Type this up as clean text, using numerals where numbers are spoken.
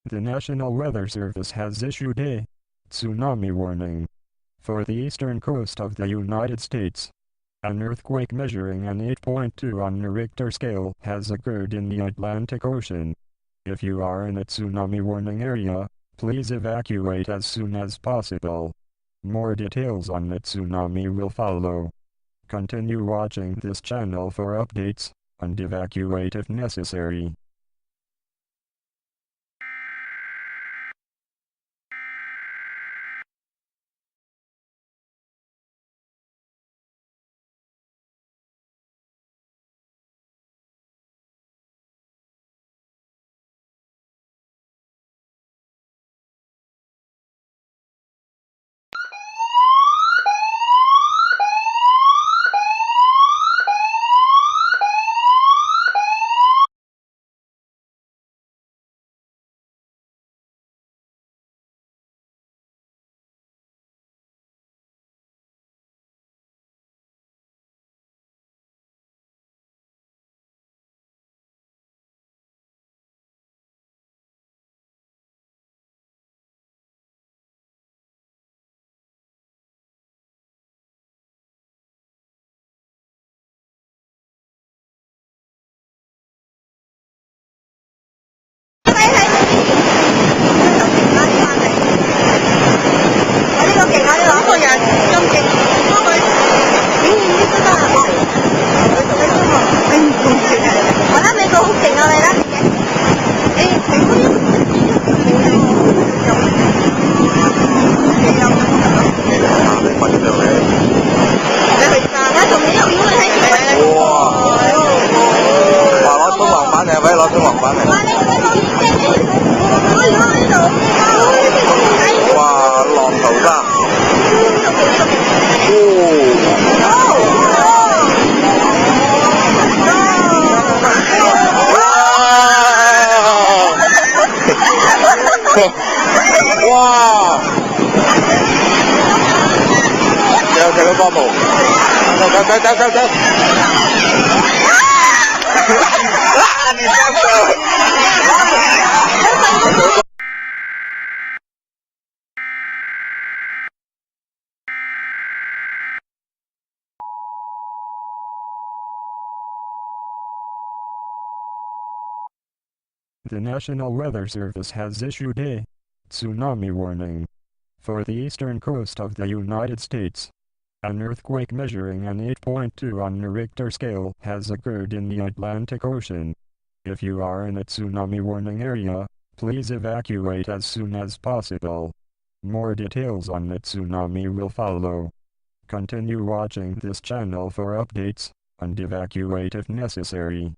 The National Weather Service has issued a tsunami warning for the eastern coast of the United States. An earthquake measuring an 8.2 on the Richter scale has occurred in the Atlantic Ocean. If you are in a tsunami warning area, please evacuate as soon as possible. More details on the tsunami will follow. Continue watching this channel for updates, and evacuate if necessary.哇！有睇到波冇？走！你真係〜The National Weather Service has issued a tsunami warning for the eastern coast of the United States. An earthquake measuring an 8.2 on the Richter scale has occurred in the Atlantic Ocean. If you are in a tsunami warning area, please evacuate as soon as possible. More details on the tsunami will follow. Continue watching this channel for updates, and evacuate if necessary.